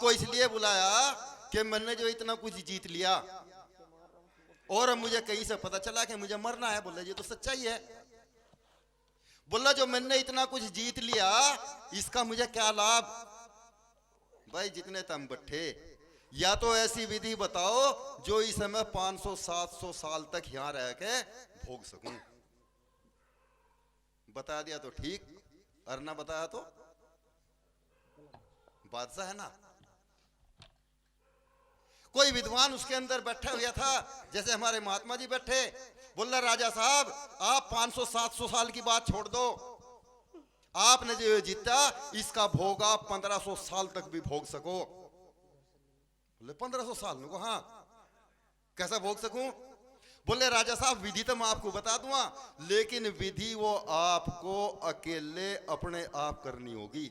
आपको इसलिए बुलाया कि मैंने जो इतना कुछ जीत लिया और अब मुझे कहीं से पता चला कि मुझे मरना है। बोले ये तो सच्चाई है। बोला जो मैंने इतना कुछ जीत लिया इसका मुझे क्या लाभ? भाई जितने तुम बैठे, या तो ऐसी विधि बताओ जो इस समय 500-700 साल तक यहां रह के भोग सकूं। बता दिया तो ठीक, और ना बताया तो बादशाह है ना। कोई विद्वान उसके अंदर बैठा हुआ था, जैसे हमारे महात्मा जी बैठे। बोल रहा राजा साहब आप 500-700 साल की बात छोड़ दो, आपने जो जीता इसका भोग आप 1500 साल तक भी भोग सको। बोले 1500 साल को? हाँ। कैसा भोग सकूं? बोले राजा साहब विधि तो मैं आपको बता दूंगा, लेकिन विधि वो आपको अकेले अपने आप करनी होगी,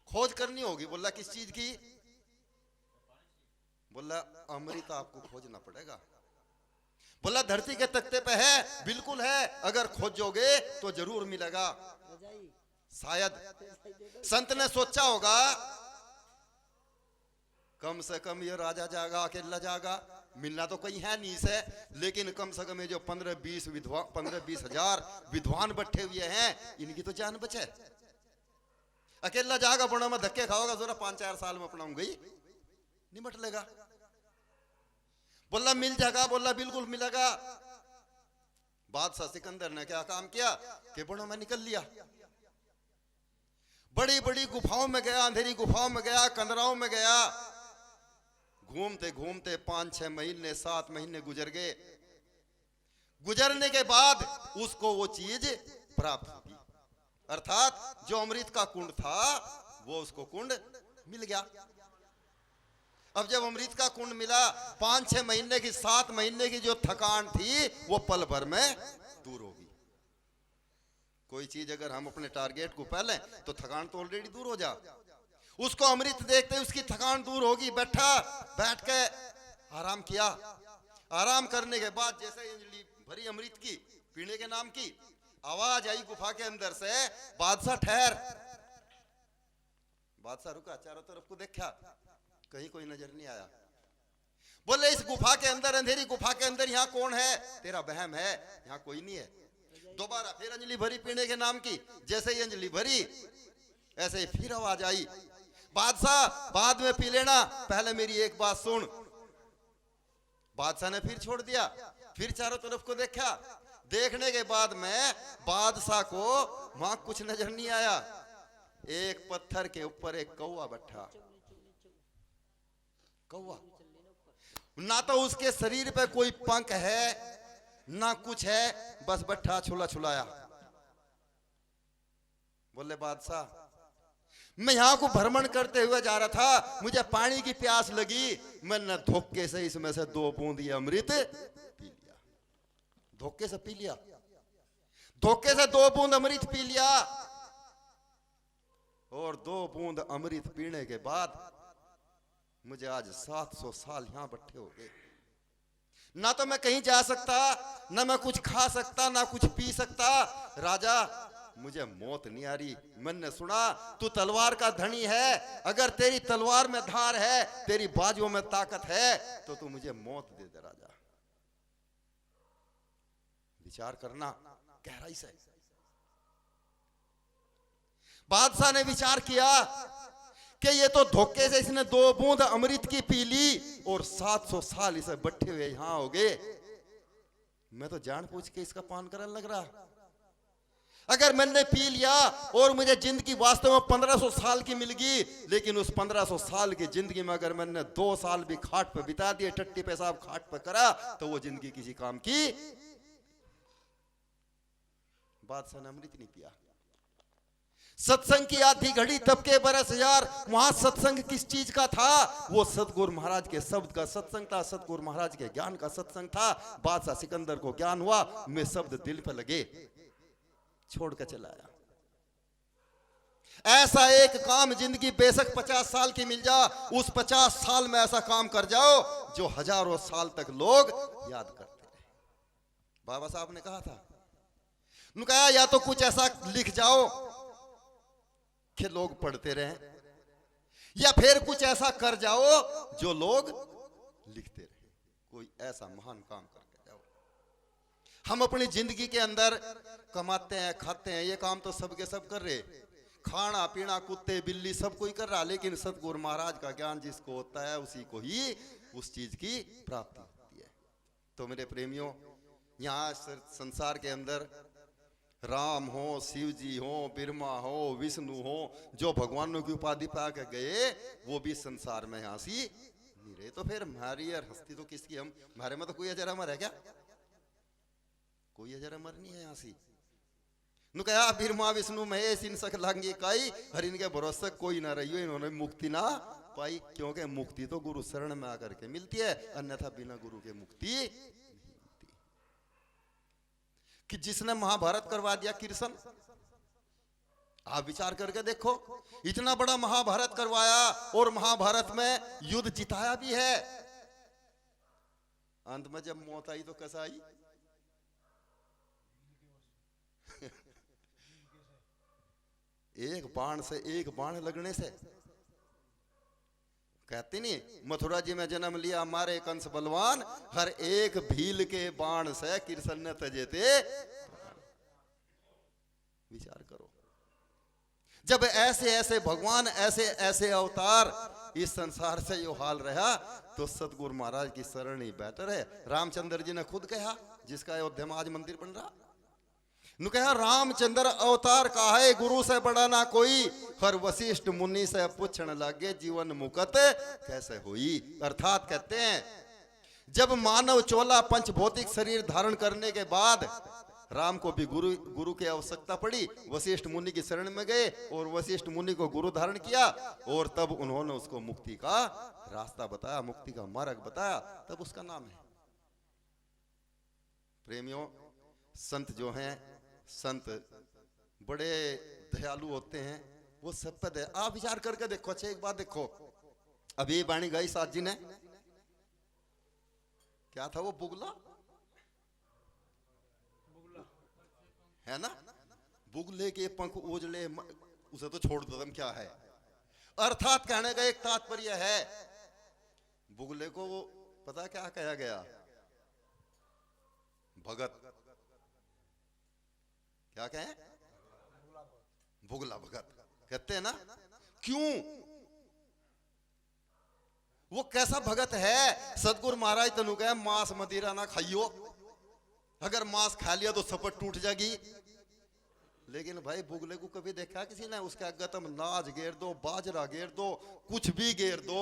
खोज करनी होगी। बोला किस चीज की? बोला अमृत आपको खोजना पड़ेगा। बोला धरती के तख्ते पे है? बिल्कुल है, अगर खोजोगे तो जरूर मिलेगा। शायद संत ने सोचा होगा कम से कम ये राजा जागा अकेला जागा, मिलना तो कहीं है नहीं से, लेकिन कम से कम ये जो 15-20 हजार विद्वान बैठे हुए हैं इनकी तो जान बचे। अकेला जागा बड़ा में धक्के खाओगा जरा 5-4 साल में अपनाऊंगा ही निमट लेगा। बोला मिल जाएगा? बोला बिल्कुल मिलेगा। बादशाह सिकंदर ने क्या काम किया कि बड़ों में निकल लिया, बड़ी बड़ी गुफाओं में गया, अंधेरी गुफाओं में गया, कंदराओं में गया। घूमते घूमते 5-6 महीने 7 महीने गुजर गए। गुजरने के बाद उसको वो चीज प्राप्त हुई, अर्थात जो अमृत का कुंड था वो उसको कुंड मिल गया। अब जब अमृत का कुंड मिला, 5-6 महीने की 7 महीने की जो थकान थी वो पल भर में दूर होगी। कोई चीज अगर हम अपने टारगेट को पा लें तो थकान तो ऑलरेडी दूर हो जा। उसको अमृत देखते ही उसकी थकान दूर होगी। बैठ के आराम किया। आराम करने के बाद जैसे अंजलि भरी अमृत की पीने के नाम की, आवाज आई गुफा के अंदर से, बादशाह ठहर। बादशाह रुका, चारों तरफ को देखा, कहीं कोई नजर नहीं आया। बोले इस गुफा के अंदर, अंधेरी गुफा के अंदर यहाँ कौन है? तेरा वहम है, यहाँ कोई नहीं है। दोबारा फिर अंजलि भरी पीने के नाम की, जैसे ही अंजलि भरी ऐसे ही फिर आवाज आई, बादशाह बाद में पी लेना, पहले मेरी एक बात सुन। बादशाह ने फिर छोड़ दिया, फिर चारों तरफ को देखा। देखने के बाद में बादशाह को वहां कुछ नजर नहीं आया। एक पत्थर के ऊपर एक कौवा बैठा। कौवा ना तो उसके शरीर पे कोई पंख है ना कुछ है, बस बैठा छुला छुलाया। बोले बादशाह मैं यहां को भ्रमण करते हुए जा रहा था, मुझे पानी की प्यास लगी, मैंने धोखे से इसमें से 2 बूंद अमृत पी लिया। धोखे से पी लिया, धोखे से 2 बूंद अमृत पी लिया। और 2 बूंद अमृत पीने के बाद मुझे आज 700 साल यहां बैठे हो गए। ना तो मैं कहीं जा सकता, ना मैं कुछ खा सकता, ना कुछ पी सकता। राजा मुझे मौत नहीं आ रही। मैंने सुना तू तलवार का धनी है, अगर तेरी तलवार में धार है, तेरी बाजुओं में ताकत है, तो तू मुझे मौत दे दे। राजा विचार करना गहराई से। बादशाह ने विचार किया कि ये तो धोखे से इसने 2 बूंद अमृत की पी ली और 700 साल इसे बैठे हुए यहां हो गए। मैं तो जान पूछ के इसका पान करने लग रहा। अगर मैंने पी लिया और मुझे जिंदगी वास्तव में 1500 साल की मिल गई, लेकिन उस 1500 साल की जिंदगी में अगर मैंने 2 साल भी खाट पे बिता दिए, टट्टी पेशाब खाट पे करा, तो वो जिंदगी किसी काम की। बादशाह ने अमृत नहीं पिया। सत्संग की आधी घड़ी तब के बरस हजार, वहां सत्संग किस चीज का था? वो सतगुरु महाराज के शब्द का सत्संग था, सतगुरु महाराज के ज्ञान का सत्संग था। बादशाह सिकंदर को ज्ञान हुआ, में शब्द दिल पे लगे, छोड़ कर चला आया। ऐसा एक काम जिंदगी बेशक 50 साल की मिल जा, उस 50 साल में ऐसा काम कर जाओ जो हजारों साल तक लोग याद करते रहे। बाबा साहब ने कहा था, उन्होंने कहा या तो कुछ ऐसा लिख जाओ कि लोग पढ़ते रहें, या फिर कुछ ऐसा कर जाओ जो लोग लिखते रहे। कोई ऐसा महान काम करके जाओ। हम अपनी जिंदगी के अंदर कमाते हैं, खाते हैं, ये काम तो सबके सब कर रहे, खाना पीना कुत्ते बिल्ली सब कोई कर रहा, लेकिन सतगुरु महाराज का ज्ञान जिसको होता है उसी को ही उस चीज की प्राप्ति होती है। तो मेरे प्रेमियों, यहाँ संसार के अंदर राम हो, शिव जी हो, ब्रह्मा हो, विष्णु हो, जो भगवानों की उपाधि पा के गए वो भी संसार में हंसी नहीं रहे। तो फिर हमारी यार हस्ती तो किसकी? हम हमारे में तो कोई अजर अमर है क्या? कोई अजर अमर नहीं है हंसी। नु कहा ब्रह्मा विष्णु महेश इन सख लांगी काई, हर इनके भरोसे कोई ना रही, इन्होंने मुक्ति ना पाई। क्योंकि मुक्ति तो गुरु शरण में आकर के मिलती है, अन्यथा बिना गुरु के मुक्ति नहीं मिलती। कि जिसने महाभारत करवा दिया कृष्ण, आप विचार करके देखो, इतना बड़ा महाभारत करवाया और महाभारत में युद्ध जिताया भी है। अंत में जब मौत आई तो कैसा आई? एक बाण से, एक बाण लगने से। कहते नहीं मथुरा जी में जन्म लिया मारे कंस बलवान, हर एक भील के बाण से कृष्ण ने तजे थे। विचार करो, जब ऐसे ऐसे भगवान, ऐसे ऐसे अवतार इस संसार से यो हाल रहा, तो सतगुरु महाराज की शरण ही बेहतर है। रामचंद्र जी ने खुद कहा, जिसका अयोध्या में आज मंदिर बन रहा, नु कहा रामचंद्र अवतार का है, गुरु से बड़ा ना कोई, हर वशिष्ठ मुनि से पूछने लगे जीवन मुकत कैसे हुई। अर्थात कहते हैं जब मानव चोला पंच भौतिक शरीर धारण करने के बाद राम को भी गुरु की आवश्यकता पड़ी, वशिष्ठ मुनि की शरण में गए और वशिष्ठ मुनि को गुरु धारण किया, और तब उन्होंने उसको मुक्ति का रास्ता बताया, मुक्ति का मार्ग बताया, तब उसका नाम है। प्रेमियों, संत जो हैं, संत बड़े दयालु होते हैं, वो सब पे दया। आप विचार करके देखो। अच्छा एक बात देखो, अभी बाणी गाई साथ जी ने, क्या था वो? बुगला है ना? बुगले के पंख उजले, उसे तो छोड़ दो, क्या है। अर्थात कहने का एक तात्पर्य है, बुगले को वो पता क्या कहा गया? भगत। क्या कहें? बुगला भगत कहते हैं ना। क्यों? वो कैसा भगत है? सतगुरु महाराज तनु कहे मांस मदिरा ना खाइयो, अगर मांस खा लिया तो सपट टूट जाएगी। लेकिन भाई बुगले को कभी देखा किसी ने? उसके आगे तुम नाज घेर दो, बाजरा घेर दो, कुछ भी घेर दो,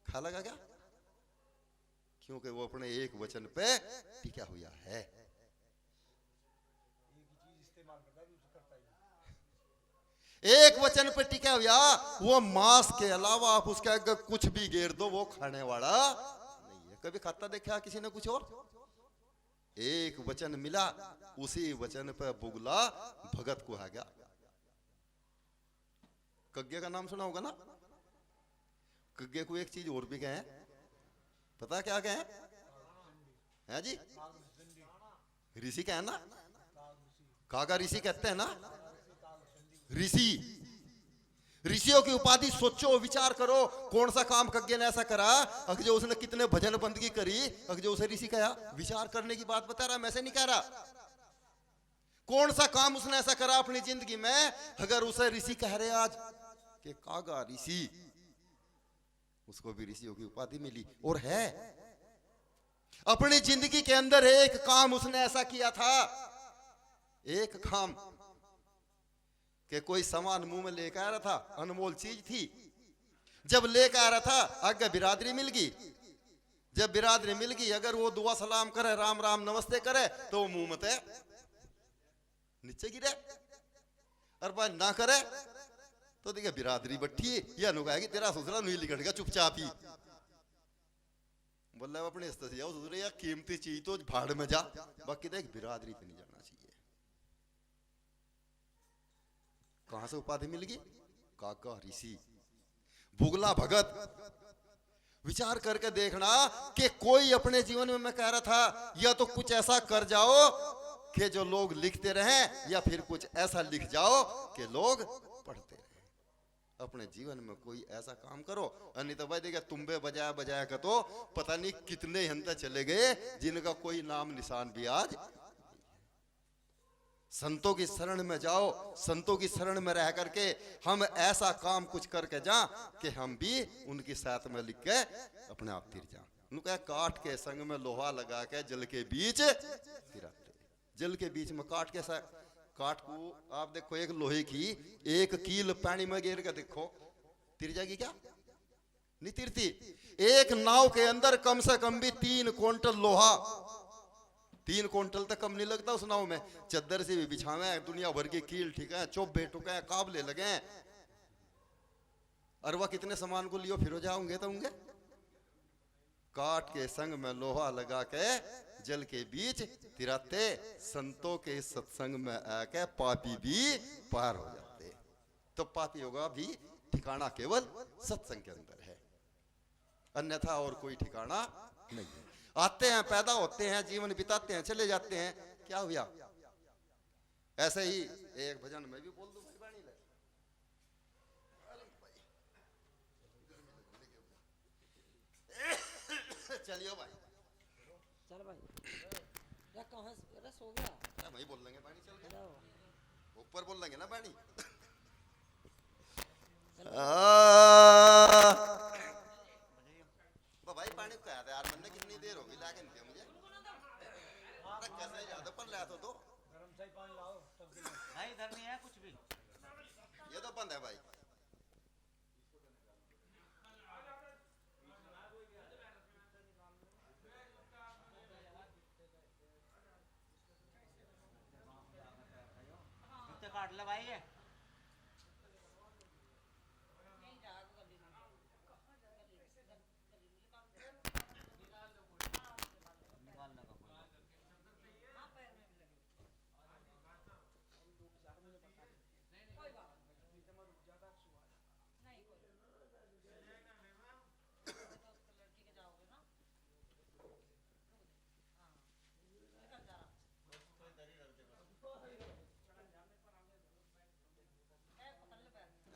खा लगा क्या? क्योंकि वो अपने एक वचन पे टिका हुआ है। एक वचन पे टिका हुआ, वो मांस के अलावा आप उसके आगे कुछ भी घेर दो, वो खाने वाला नहीं है। कभी खाता देखा किसी ने कुछ और? एक वचन मिला, उसी वचन पे बुगला भगत को आ गया। कग्गे का नाम सुना होगा ना? कग्गे को एक चीज और भी कहे, पता क्या कहे? है जी, ऋषि कहे ना, कागा ऋषि कहते हैं ना। ऋषि, ऋषियों की उपाधि सोचो, विचार करो, कौन सा काम कग्गे ने ऐसा करा, अगर जो उसने कितने भजन बंदगी करी, अगर जो उसे ऋषि कहा। विचार करने की बात बता रहा, मैं से नहीं कह रहा। कौन सा काम उसने ऐसा करा अपनी जिंदगी में, अगर उसे ऋषि कह रहे आज कि कागा ऋषि, उसको भी ऋषियों की उपाधि मिली। और है अपनी जिंदगी के अंदर एक काम उसने ऐसा किया था, एक काम कि कोई सामान मुंह में लेकर आ रहा था, अनमोल चीज थी, जब लेकर आ रहा था आगे बिरादरी मिल गई। जब बिरादरी मिल गई, अगर वो दुआ सलाम करे, राम राम नमस्ते करे, तो वो मुंह में नीचे गिरे, और भाई ना करे तो देखिए बिरादरी बैठी, ये अनुगाएगी तेरा ससुरा नहीं लिखट चुपचाप ही बोल रहा है अपने स्तर से जाओ ससुरे, या कीमती चीज तो भाड़ में जा, बाकी देख बिरादरी पे नहीं जाना चाहिए। कहां से उपाधि मिल गई? काका ऋषि, बुगला भगत। विचार करके देखना कि कोई अपने जीवन में, मैं कह रहा था, या तो कुछ ऐसा कर जाओ कि जो लोग लिखते रहें, या फिर कुछ ऐसा लिख जाओ कि लोग पढ़ते रहें। अपने जीवन में कोई ऐसा काम करो। नहीं तो भाई देखा तुम्बे बजाया बजाया का तो पता नहीं कितने हंते चले गए जिनका कोई नाम निशान भी आज। संतों की शरण में जाओ, संतों की शरण में रह करके हम ऐसा काम कुछ करके जा कि हम भी उनकी साथ में लिख के अपने आप तिर जा। उनका काट के संग में लोहा लगा के जल के बीच तिराते, जल के बीच में काट के काट को आप देखो एक लोहे की एक कील पानी में गिर के देखो तिर जाएगी क्या? नहीं तिरती। एक नाव के अंदर कम से कम भी 3 क्विंटल लोहा, 3 क्विंटल तक कम नहीं लगता उस नाव में। चद्दर से भी बिछावे, दुनिया भर की कील ठीक है, चोबे टुके काबले लगे, और वह कितने सामान को लियो फिर जाओगे तो होंगे। काट के संग में लोहा लगा के जल के बीच तिराते, संतों के सत्संग में आके पापी भी पार हो जाते। तो पापी होगा भी ठिकाना केवल सत्संग के अंदर है, अन्यथा और कोई ठिकाना नहीं है। आते हैं, पैदा होते हैं, जीवन बिताते हैं, चले जाते हैं, क्या हुआ? ऐसे ही एक भजन में भी बोल दूं भाई बाणी ले। चलियो भाई, चल भाई या कहां से सो गया? क्या भाई बोल लेंगे बाणी, चल गया ऊपर बोल लेंगे ना बाणी। भाई पानी को आया था यार, मैंने कितनी देर होगी लाके नहीं मुझे कैसे याद पर लाया तो दो गरम चाय पानी लाओ तब भाई इधर नहीं है कुछ भी, ये तो बंद है भाई। जूते काट ले भाई, ये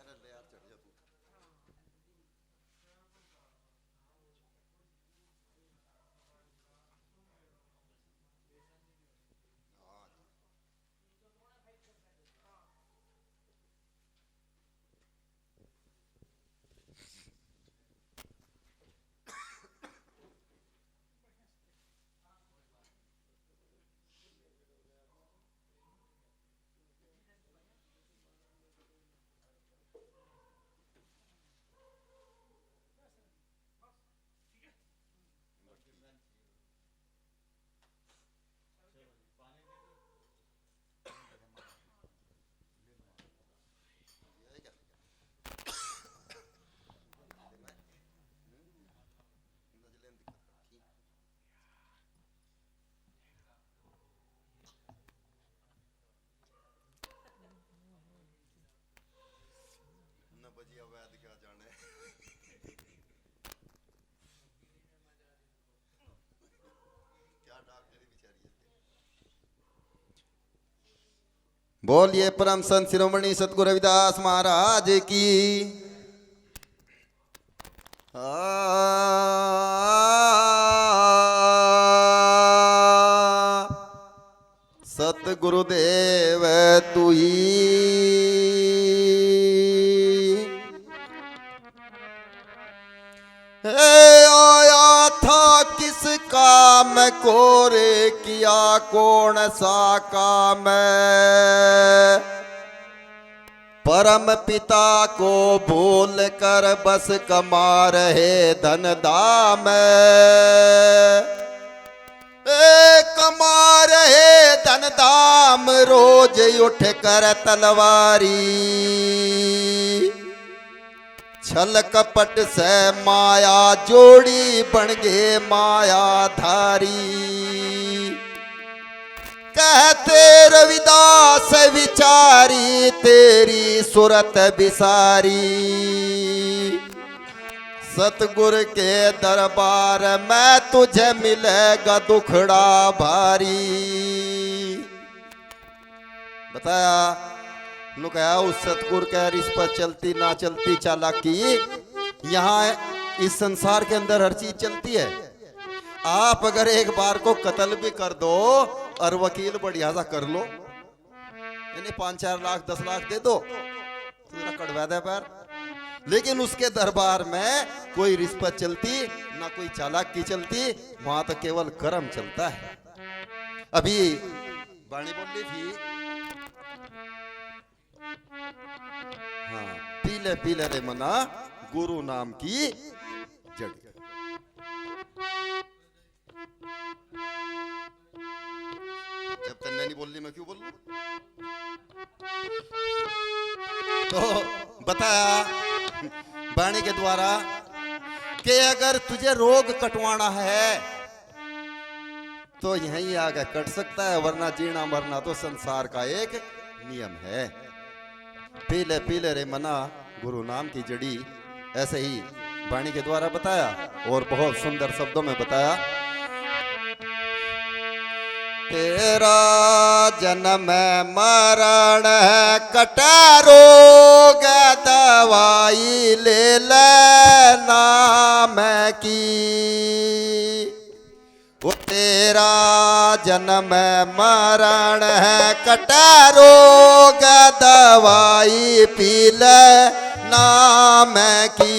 अरे ले यार चढ़ जा तू। बजिया वैद क्या जाने क्या डॉक्टरी बिचारी है। बोलिए परम संत शिरोमणि सतगुरु रविदास महाराज की। सतगुरुदेव तू ही आया था किस काम को रे, किया कौन सा काम? परम पिता को भूल कर बस कमा रहे धन दाम। कमा रहे धन दाम, रोज उठ कर तलवारी। छल कपट से माया जोड़ी, बन गे माया धारी। कहते रविदास विचारी, तेरी सुरत बिसारी। सतगुर के दरबार में तुझे मिलेगा दुखड़ा भारी। बताया नु कहा उस सतगुर कह इस पर चलती ना चलती चालाकी, यहाँ इस संसार के अंदर हर चीज चलती है। आप अगर एक बार को कत्ल भी कर दो और वकील बढ़िया सा कर लो, यानी 5-4 लाख 10 लाख दे दो तो जरा कटवा दे पैर, लेकिन उसके दरबार में कोई रिश्वत चलती ना कोई चालाकी चलती, वहां तो केवल कर्म चलता है। अभी वाणी बोली थी, हाँ, पीले पीले रे मना गुरु नाम की जड़ी। जब तक नहीं बोल ली मैं क्यों बोलूं? तो बताया वाणी के द्वारा कि अगर तुझे रोग कटवाना है तो यहीं आगे कट सकता है, वरना जीना मरना तो संसार का एक नियम है। पीले पीले रे मना गुरु नाम की जड़ी, ऐसे ही वाणी के द्वारा बताया और बहुत सुंदर शब्दों में बताया। तेरा जन्म मरण कटा रोग दवाई ले लेना मैं की, वो तेरा जन्म मरण है कटा रोग दवाई पी लेना मैं की,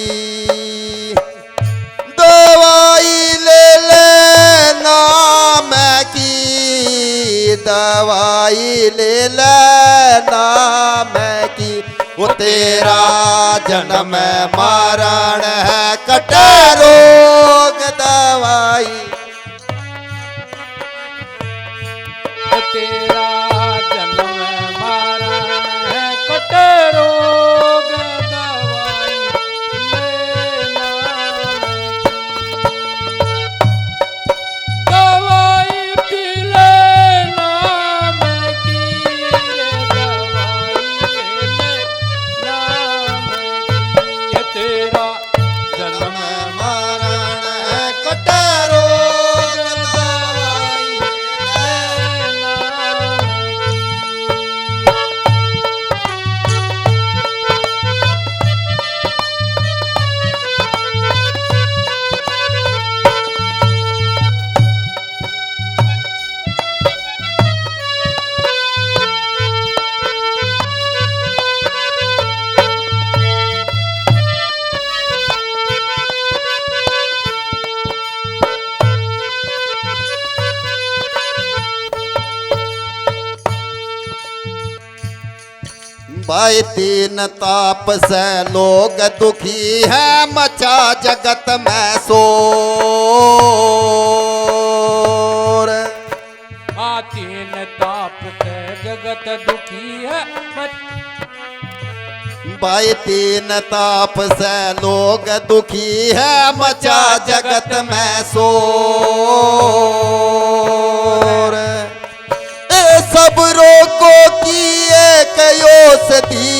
दवाई ले लेना मैं की, दवाई ले लेना मैं की, वो तेरा जन्म मरण है कटा रोग दवाई, तेरा जन्म मरण है कटे रोग दवाई लेना दवाई पी लेना मैं की रे, दवाई लेना मैं की, तेरा जन्म मरण है कटा रोग दवाई लेना भाई तीन ताप से लोग दुखी है, मचा जगत में शोर, तीन ताप से जगत दुखी है भाई तीन ताप से लोग दुखी है, मचा जगत में शोर, सब रोगों की एक औषधि,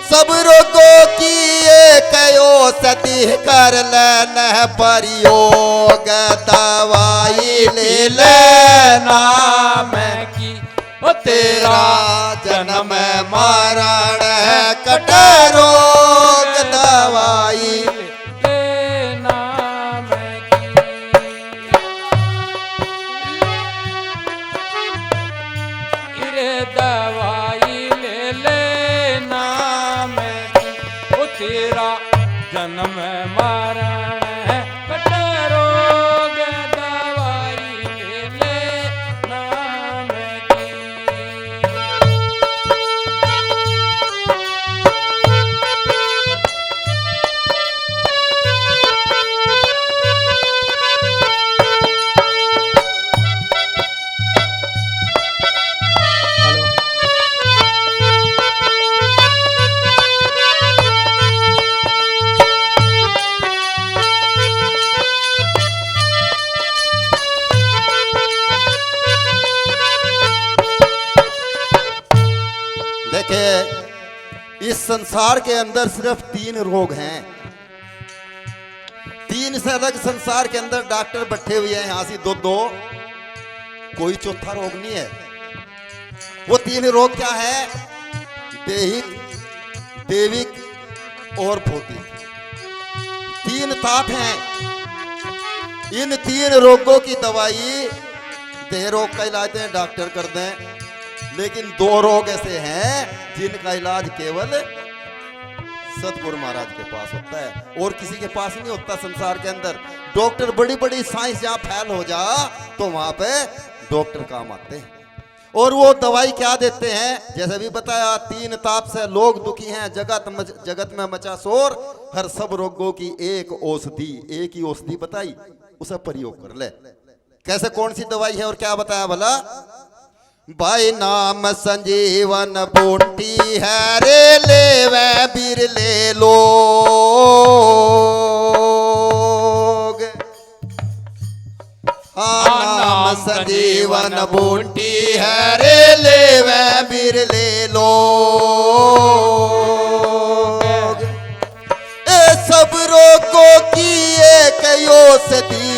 सब रोगों की एक औषधि कर लेना प्रयोग, दवाई ले लेना मैं की, ओ तेरा जन्म मरण है कटा रोग दवाई, लेना मैं की, रे दवाई ले लेना मैं की, ओ तेरा जन्म मरण है कटे रोग दवाई ले लेना मैं की। देखे इस संसार के अंदर सिर्फ 3 रोग हैं, 3 से अलग संसार के अंदर डॉक्टर बैठे हुए हैं, यहां से 2-2, कोई चौथा रोग नहीं है। वो 3 रोग क्या है? देहिक, देविक और भौतिक, 3 ताप हैं। इन 3 रोगों की दवाई देह रोग का इलाज दें, डॉक्टर कर दें, लेकिन 2 रोग ऐसे हैं जिनका इलाज केवल सतगुरु महाराज के पास होता है और किसी के पास नहीं होता संसार के अंदर। डॉक्टर बड़ी बड़ी साइंस जहां फैल हो जा तो वहां पे डॉक्टर काम आते हैं। और वो दवाई क्या देते हैं, जैसे भी बताया, 3 ताप से लोग दुखी हैं, जगत में मचा शोर, हर सब रोगों की एक औषधि, एक ही औषधि बताई, उसे प्रयोग कर ले। कैसे, कौन सी दवाई है और क्या बताया भला? भाई नाम संजीवन बूटी है रे, ले वै बीर ले लोग। नाम संजीवन बूटी है रे, ले वै बीर ले लोग। ए सब रोगों की एक औषधि,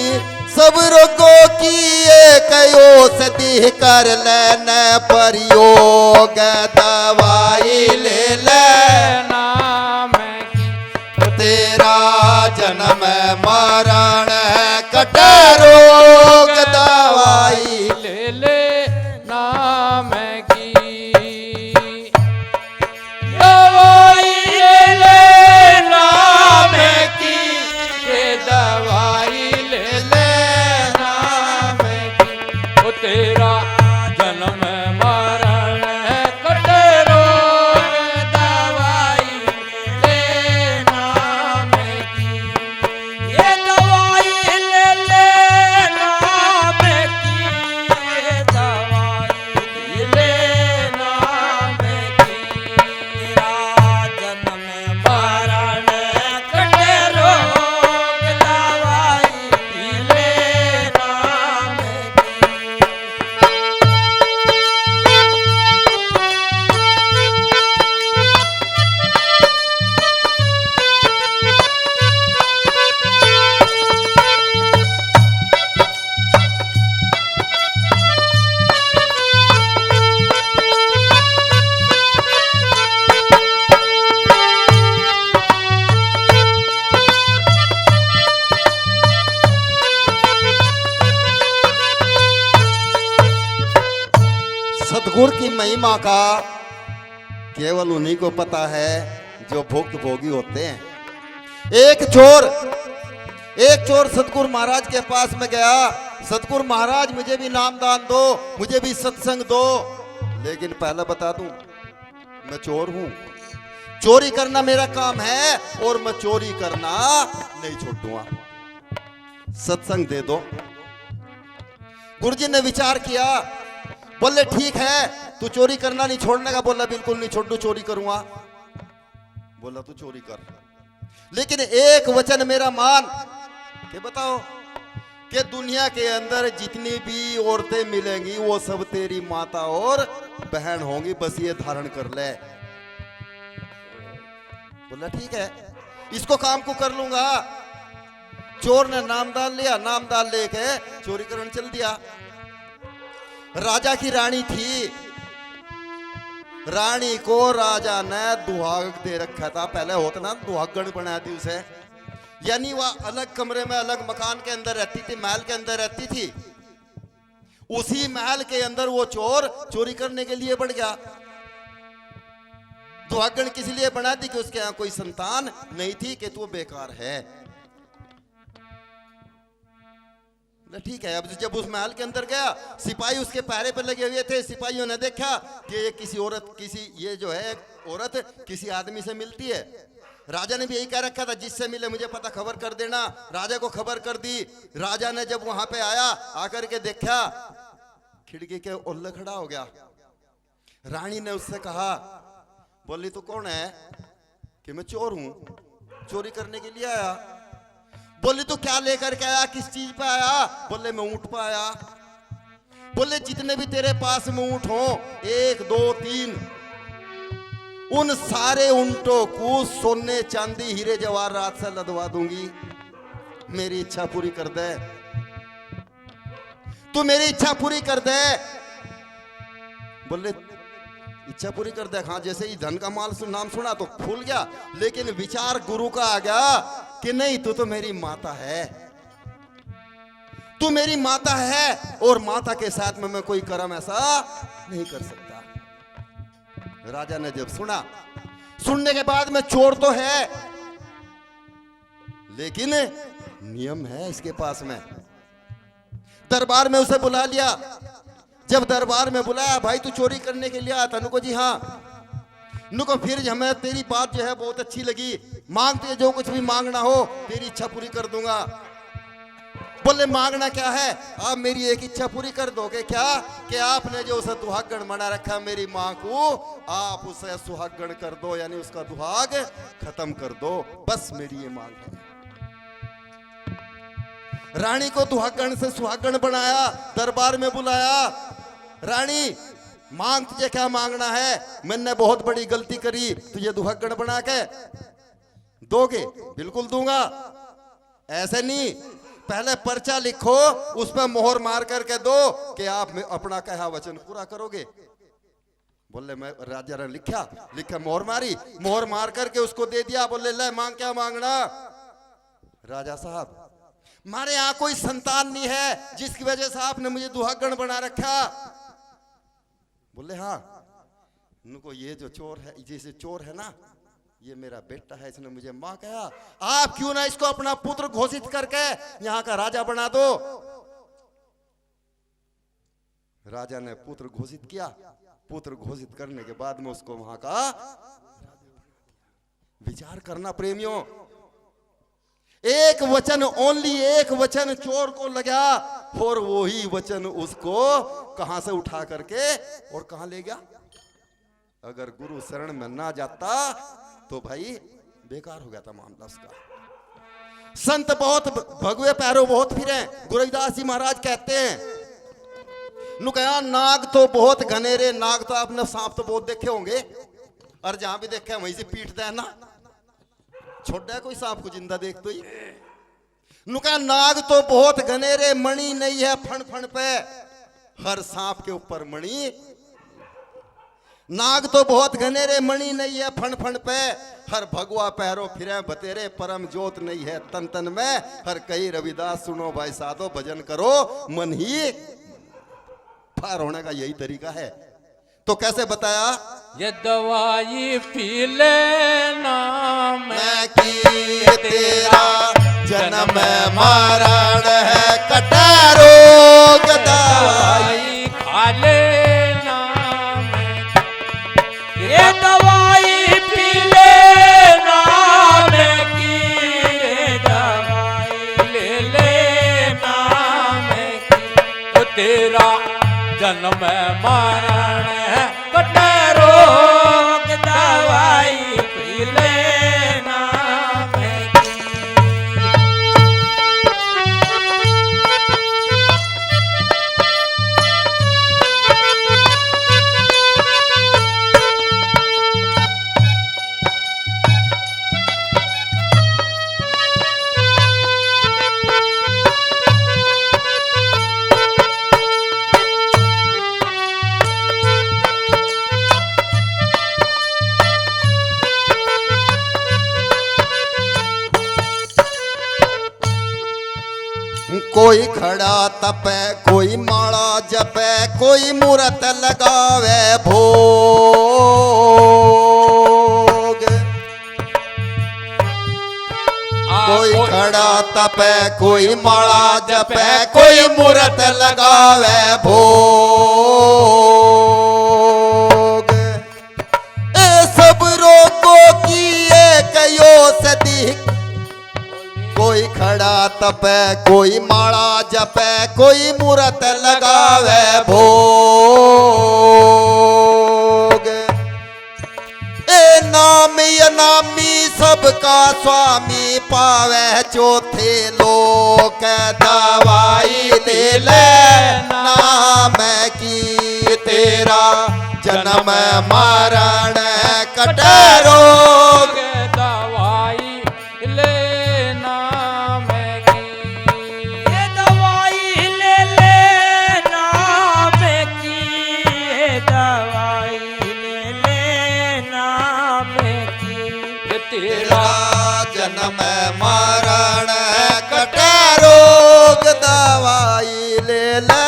सब रोगों की एक औषधि, कर लेना प्रयोग, दवाई ले लेना मैं की तेरा जन्म मरण कटे रोग, दवाई ले ले नाम की दवाई ले ले नाम की, ये दवाई ले ले नाम की। ओ तेरा जन्म मरण कटे रोग, दवाई ले नाम की। ये दवाई ले ले नाम की, ये दवाई ले नाम की। तेरा जन्म मरण कटे रोग, दवाई ले नाम की। सतगुरु की महिमा का केवल उन्हीं को पता है जो भुक्त भोगी होते हैं। एक चोर सतगुरु महाराज के पास में गया, सतगुरु महाराज मुझे भी नाम दान दो, मुझे भी सत्संग दो, लेकिन पहले बता दूं मैं चोर हूं, चोरी करना मेरा काम है और मैं चोरी करना नहीं छोड़ूंगा, सत्संग दे दो। गुरुजी ने विचार किया, बोले ठीक है, तू चोरी करना नहीं छोड़ने का? बोला बिल्कुल नहीं छोड़ू, चोरी करूंगा। बोला तू चोरी कर, लेकिन एक वचन मेरा मान के बताओ कि दुनिया के अंदर जितनी भी औरतें मिलेंगी वो सब तेरी माता और बहन होंगी, बस ये धारण कर ले। बोला ठीक है, इसको काम को कर लूंगा। चोर ने नामदान लिया, नामदान लेके चोरी करने चल दिया। राजा की रानी थी, रानी को राजा ने दुहाग दे रखा था, पहले होता ना दुहागण बनाया थी उसे, यानी वह अलग कमरे में अलग मकान के अंदर रहती थी, महल के अंदर रहती थी। उसी महल के अंदर वो चोर चोरी करने के लिए बढ़ गया। दुहागण किस लिए बना दी कि उसके यहां कोई संतान नहीं थी, कि तू बेकार है। ठीक है, अब जब उस महल के अंदर गया, सिपाही उसके पहरे पर लगे हुए थे। सिपाहियों ने देखा कि ये किसी औरत, ये जो है औरत किसी आदमी से मिलती है। राजा ने भी यही कह रखा था, जिससे मिले मुझे पता खबर कर देना। राजा को खबर कर दी। राजा ने जब वहां पे आया, आकर के देखा, खिड़की के ओल्ले खड़ा हो गया। रानी ने उससे कहा, बोली तू कौन है? कि मैं चोर हूं, चोरी करने के लिए आया। बोले तो क्या लेकर के आया, किस चीज पे आया? बोले मैं ऊंट पे आया। बोले जितने भी तेरे पास में ऊंट हो, 1 2 3, उन सारे ऊंटों को सोने चांदी हीरे जवाहरात से लदवा दूंगी, मेरी इच्छा पूरी कर दे, तू मेरी इच्छा पूरी कर दे। बोले इच्छा पूरी कर दे। हाँ, जैसे ही धन का माल नाम सुना तो फूल गया, लेकिन विचार गुरु का आ गया कि नहीं, तू तो मेरी माता है, तू मेरी माता है, और माता के साथ में मैं कोई कर्म ऐसा नहीं कर सकता। राजा ने जब सुना, सुनने के बाद में चोर तो है, लेकिन नियम है इसके पास में। दरबार में उसे बुला लिया। जब दरबार में बुलाया, भाई तू चोरी करने के लिए आया था? नुको जी हाँ। नुको फिर हमें तेरी बात जो है बहुत अच्छी लगी, मांग तुझे जो कुछ भी मांगना हो तेरी इच्छा पूरी कर दूंगा। बोले मांगना क्या है? आप मेरी एक इच्छा पूरी कर दोगे क्या, कि आपने जो उसे दुहागण बना रखा मेरी माँ को, आप उसे सुहागण कर दो, यानी उसका दुहाग खत्म कर दो, बस मेरी ये मांग है। रानी को दुहागण से सुहागण बनाया, दरबार में बुलाया। रानी मांग, तुझे क्या मांगना है? मैंने बहुत बड़ी गलती करी, तुझे दुहागण बना के दोगे? बिल्कुल दूंगा। ऐसे नहीं, पहले पर्चा लिखो, उस पर मोहर मार करके दो कि आप अपना कहा वचन पूरा करोगे। बोले मैं, राजा ने लिखा मोहर मारी, मोहर मार करके उसको दे दिया। बोले ले मांग, क्या मांगना? राजा साहब, हमारे यहाँ कोई संतान नहीं है, जिसकी वजह से आपने मुझे दुहागण बना रखा। बोले हाँ। उनको ये जो चोर है, जैसे चोर है ना, ये मेरा बेटा है, इसने मुझे मां कहा, आप क्यों ना इसको अपना पुत्र घोषित करके यहाँ का राजा बना दो। राजा ने पुत्र घोषित किया। पुत्र घोषित करने के बाद में उसको वहां का विचार करना प्रेमियों, एक वचन, ओनली एक वचन चोर को लगा, और वही वचन उसको कहां से उठा करके और कहां ले गया। अगर गुरु शरण में ना जाता तो भाई बेकार हो गया था मामला उसका। संत बहुत भगवे पैरों बहुत फिरे। गुरु रविदास जी महाराज कहते हैं, नुकया नाग तो बहुत घनेरे, नाग तो आपने सांप तो बहुत देखे होंगे, और जहां भी देखे वहीं से पीट दे ना, छोटा कोई सांप को जिंदा देख तो ही। नुकया नाग तो बहुत घनेरे, मणि नहीं है फण फण पे, हर सांप के ऊपर मणि। नाग तो बहुत घनेरे, मणि नहीं है फण फण पे, हर भगवा पैरों फिरे बतेरे, परम जोत नहीं है तन तन में, हर कई रविदास सुनो भाई साधो, भजन करो मन ही पार होने का यही तरीका है। तो कैसे बताया? ये दवाई पी लेना मैं की तेरा जन्म मरण है, कटा रोग दवाई खा लेना, ये दवाई पी लेना, मैं की दवाई ले लेना, मैं की तो तेरा जन्म मरण है, कटे रोग दवाई पी लेना, मैं की। कोई खड़ा तपे, कोई माला जपे, कोई मूरत लगावे भोग। कोई खड़ा तपे, कोई माला जपे, कोई मूरत लगावे भोग। ए सब रोगों की एक औषधि, कोई खड़ा तपे, कोई माला जपे, कोई मूरत लगावे भोग। ए नाम अनामी सबका स्वामी पावे, चौथे लोक दवाई ले लेना, मैं की तेरा जन्म मरण कटे रोग दवाई लेना, मैं की ये दवाई ले लेना, मैं की दवाई ले तेरा जन्म मरण कटे रोग दवाई ले ले।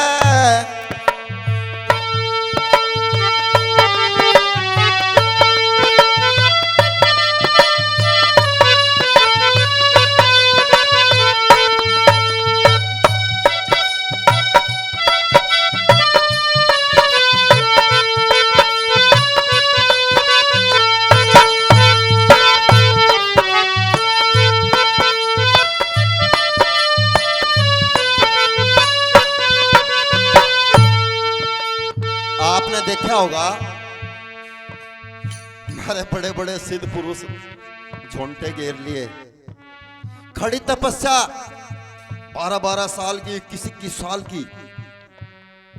आपने देखा होगा हमारे बड़े बड़े सिद्ध पुरुष झोंटे घेर लिए, खड़ी तपस्या 12-12 साल की, किसी 21 साल की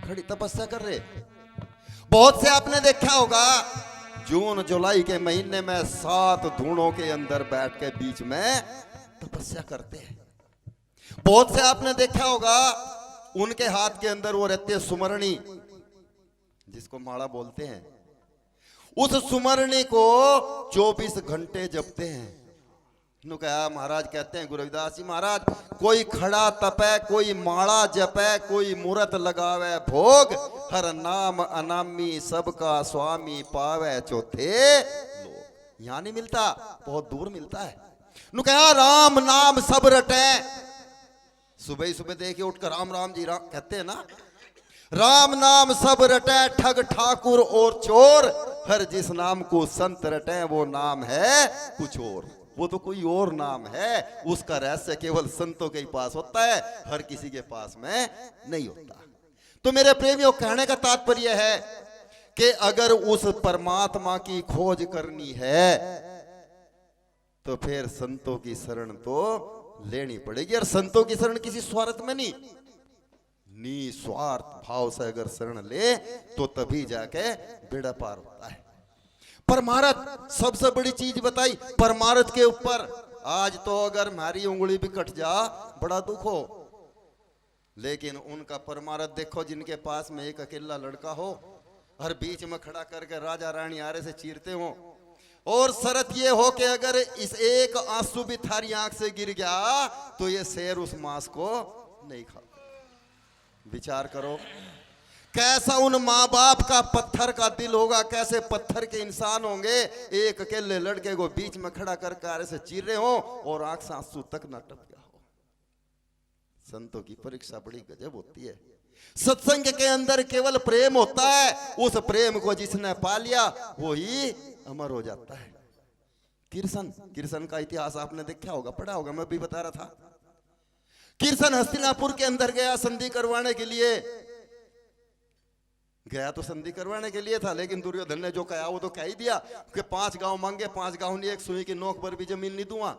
खड़ी तपस्या कर रहे। बहुत से आपने देखा होगा जून जुलाई के महीने में 7 धूणों के अंदर बैठ के बीच में तपस्या करते हैं। बहुत से आपने देखा होगा उनके हाथ के अंदर वो रहते हैं सुमरणी, जिसको माड़ा बोलते हैं। उस सुमरणी को 24 घंटे जपते हैं। नु कहा महाराज कहते हैं गुरु रविदास जी महाराज, कोई खड़ा तपे, कोई माड़ा जपे, कोई मूर्त लगावे भोग, हर नाम अनामी सबका स्वामी पावे चौथे लोग। यहां नहीं मिलता, बहुत दूर मिलता है। नु कहा राम नाम सब रटे। सुबह ही सुबह देखिए उठकर राम राम जी राम कहते हैं ना, राम नाम सब रटे ठग ठाकुर और चोर, हर जिस नाम को संत रटे वो नाम है कुछ और। वो तो कोई और नाम है, उसका रहस्य केवल संतों के ही पास होता है, हर किसी के पास में नहीं होता। तो मेरे प्रेमियों, कहने का तात्पर्य है कि अगर उस परमात्मा की खोज करनी है तो फिर संतों की शरण तो लेनी पड़ेगी। और संतों की शरण किसी स्वार्थ में नहीं, निस्वार्थ भाव से अगर शरण ले तो तभी जाके बेड़ा पार होता है। परमार्थ सबसे बड़ी चीज बताई। परमार्थ के ऊपर आज तो अगर हमारी उंगली भी कट जा बड़ा दुख हो, लेकिन उनका परमार्थ देखो जिनके पास में एक अकेला लड़का हो, हर बीच में खड़ा करके राजा रानी आरे से चीरते हो, और शर्त ये हो कि अगर इस एक आंसू भी थारी आंख से गिर गया तो ये शेर उस मांस को नहीं खा। विचार करो कैसा उन माँ बाप का पत्थर का दिल होगा, कैसे पत्थर के इंसान होंगे, एक अकेले लड़के को बीच में खड़ा करके आरे से चीर रहे हो और आंख से आंसू तक न टप गया हो। संतों की परीक्षा बड़ी गजब होती है। सत्संग के अंदर केवल प्रेम होता है, उस प्रेम को जिसने पा लिया वो ही अमर हो जाता है। किरसन का इतिहास आपने देखा होगा, पढ़ा होगा, मैं भी बता रहा था। किरसन हस्तिनापुर के अंदर गया संधि करवाने के लिए। गया तो संधि करवाने के लिए था, लेकिन दुर्योधन ने जो कहा वो तो कह ही दिया कि 5 गांव मांगे, 5 गांव नहीं, एक सुई की नोक पर भी जमीन नहीं दूंगा।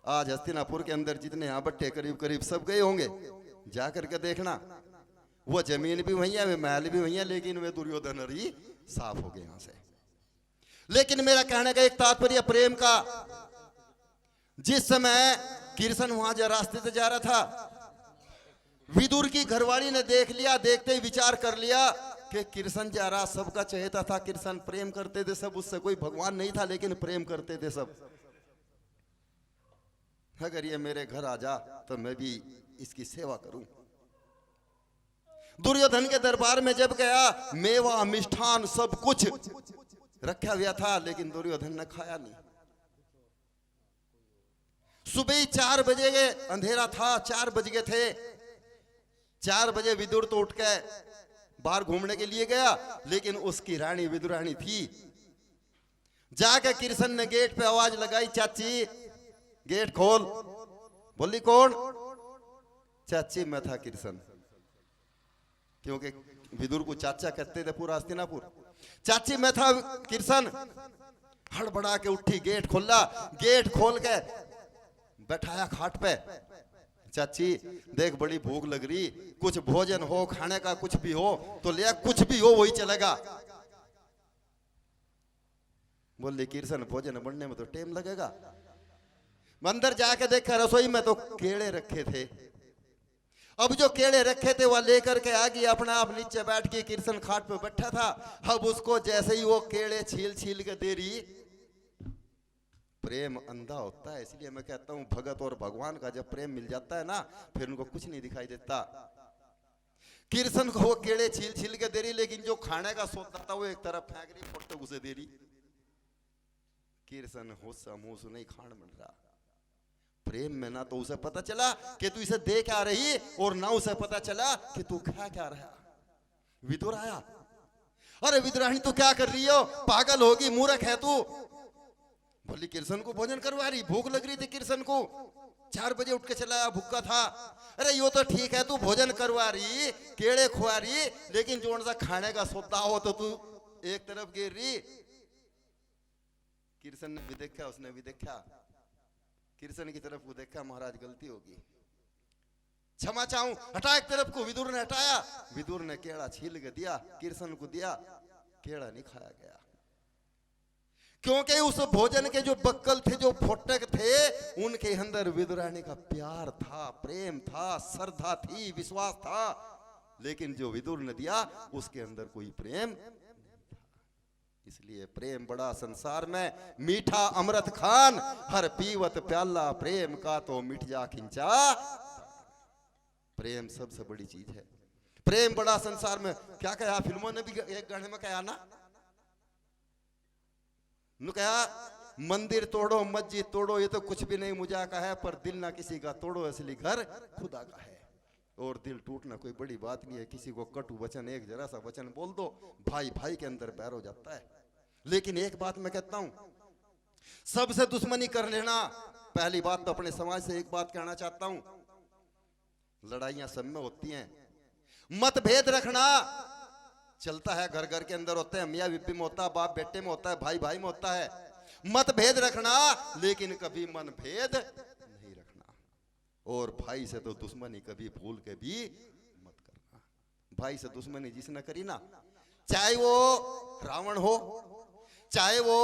आज हस्तिनापुर के अंदर जितने यहाँ बट्टे करीब करीब सब गए होंगे, जाकर के देखना वो जमीन भी वही है, वे महल भी वही है, लेकिन वे दुर्योधन ही साफ हो गए यहां से। लेकिन मेरा कहने का एक तात्पर्य प्रेम का। जिस समय किरसन वहां जा रास्ते से जा रहा था, विदुर की घरवाली ने देख लिया, देखते ही विचार कर लिया कि किरसन जा रहा, सबका चहेता था किरसन, प्रेम करते थे सब उससे, कोई भगवान नहीं था लेकिन प्रेम करते थे सब। अगर ये मेरे घर आ जा तो मैं भी इसकी सेवा करूं। दुर्योधन के दरबार में जब गया, मेवा मिष्ठान सब कुछ रखा हुआ था, लेकिन दुर्योधन ने खाया नहीं। सुबह 4 बजे गए, अंधेरा था, 4 बज गए थे। 4 बजे विदुर तो उठ के बाहर घूमने के लिए गया, लेकिन उसकी रानी विदुरानी थी। जाके किरसन ने गेट पे आवाज लगाई, चाची गेट खोल। बोली कौन? चाची मैं था किरसन, क्योंकि विदुर को चाचा कहते थे पूरा हस्तिनापुर। चाची मैं था किरसन। हड़बड़ा के उठी, गेट खोला, गेट खोल के बैठाया खाट पे। चाची देख बड़ी भूख लग रही, कुछ भोजन हो, खाने का कुछ भी हो तो ले, कुछ भी हो वही चलेगा। बोले किरसन भोजन बनने में तो टाइम लगेगा। अंदर जाके देखा रसोई में तो केले रखे थे। अब जो केले रखे थे वह लेकर के आ गई, अपना आप नीचे बैठ के किरसन खाट पे बैठा था। अब उसको जैसे ही वो केले छील छील के दे रही, प्रेम अंधा होता है, इसलिए मैं कहता हूं भगत और भगवान का जब प्रेम मिल जाता है ना, फिर उनको कुछ नहीं दिखाई देता। कृष्ण को वो केड़े छील छील के दे रही, लेकिन जो खाने का सोचता था वो एक तरफ फेंक रही, फोटो उसे दे रही। कृष्ण होसा मुंह नहीं खान मिल रहा। प्रेम में ना तो उसे पता चला कि तू इसे दे क्या रही, और ना उसे पता चला कि तू खा क्या रहा। विदुर आया, अरे विदुरानी तू क्या कर रही हो, पागल होगी, मूर्ख है तू। बोली कृष्ण को भोजन करवा रही, भूख लग रही थी कृष्ण को, 4 बजे उठ के चलाया, भूखा था। अरे यो तो ठीक है, तू भोजन करवा रही, केड़े खुआ रही, लेकिन जो सा खाने का सौदा हो तो तू एक तरफ गिर रही। कृष्ण ने भी देखा, उसने भी देखा, कृष्ण की तरफ वो देखा, महाराज गलती होगी, क्षमा चाहूं, हटा एक तरफ को। विदुर ने हटाया, विदुर ने केड़ा छील के दिया, कृष्ण को दिया, केड़ा नहीं खाया गया, क्योंकि उस भोजन के जो बक्कल थे, जो फोटक थे, उनके अंदर विदुरानी का प्यार था, प्रेम था, श्रद्धा थी, विश्वास था। लेकिन जो विदुर ने दिया उसके अंदर कोई प्रेम। इसलिए प्रेम बड़ा संसार में, मीठा अमृत खान, हर पीवत प्याला प्रेम का तो मिट जा खिंचा। प्रेम सबसे बड़ी चीज है, प्रेम बड़ा संसार में। क्या कहा फिल्मों ने भी एक गाने में कहा ना, कहा मंदिर तोड़ो मस्जिद तोड़ो ये तो कुछ भी नहीं मुझा का है, पर दिल ना किसी का तोड़ो, असली घर खुदा का है। और दिल टूटना कोई बड़ी बात नहीं है, किसी को कटु वचन, एक जरा सा वचन बोल दो, भाई भाई के अंदर बैर हो जाता है। लेकिन एक बात मैं कहता हूं, सबसे दुश्मनी कर लेना। पहली बात तो अपने समाज से एक बात कहना चाहता हूं, लड़ाइयां सब में होती हैं, मतभेद रखना चलता है, घर घर के अंदर होते हैं, मियां बीबी में होता है, बाप बेटे में होता है, भाई भाई में होता है, मतभेद रखना, लेकिन कभी मनभेद नहीं रखना। और भाई से तो दुश्मनी कभी भूल के भी मत करना। भाई से दुश्मनी जिसने करी ना, चाहे वो रावण हो, चाहे वो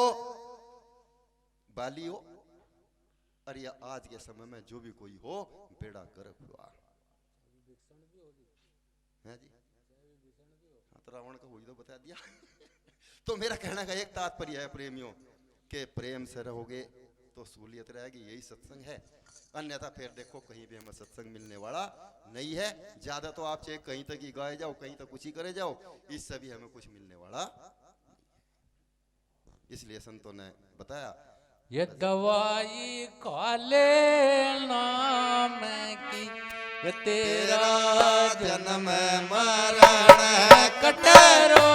बाली हो, अरे आज के समय में जो भी कोई हो, बेड़ा गर्क हुआ है जी। हाँ तो रावण का वही तो बता दिया। तो मेरा कहना का एक तात्पर्य है प्रेमियों, के प्रेम से रहोगे तो सूलियत रहेगी, यही सत्संग है। अन्यथा फिर देखो कहीं भी हमें सत्संग मिलने वाला नहीं है। ज्यादा तो आप चाहे कहीं तक ही गाए जाओ, कहीं तक कुछ ही करे जाओ, इससे भी हमें कुछ मिलने वाला। इसलिए संतों ने बताया, ये दवाई काले नाम की, ये तेरा जन्म मरण कटरो,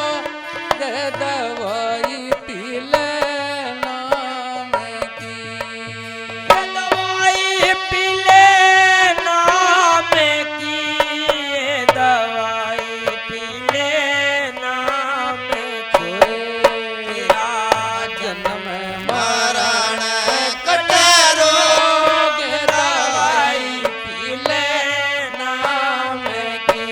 ये दवाई पी ले नाम की, ये दवाई पी ले नाम की, ये दवाई पी ले नाम की, तेरा जन्म मरण कटरो, ये दवाई पी ले नाम की।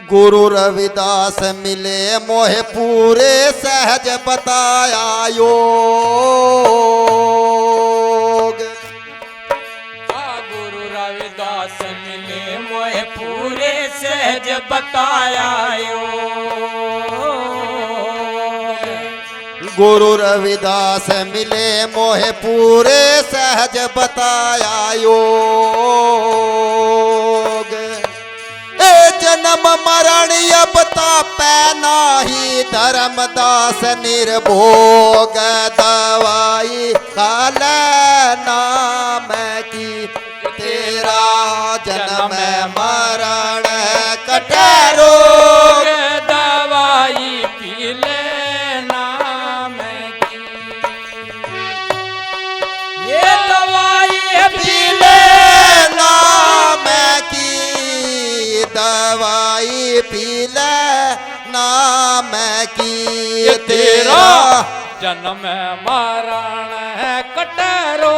गुरु रविदास मिले मोहे पूरे सहज बताया योग। गुरु रविदास मिले मोहे पूरे सहज बताया योग। गुरु रविदास मिले मोहे पूरे सहज बताया योग। ए जन्म मरण अब तापै नाही, धर्मदास निर्भोग, दवाई काले नाम की, तेरा जन्म मरण कटे रोग। दवाई पी ले नाम की, ये दवाई पी ले नाम की, दवाई पी ले नाम की ये तेरा जन्म मरण है कटरो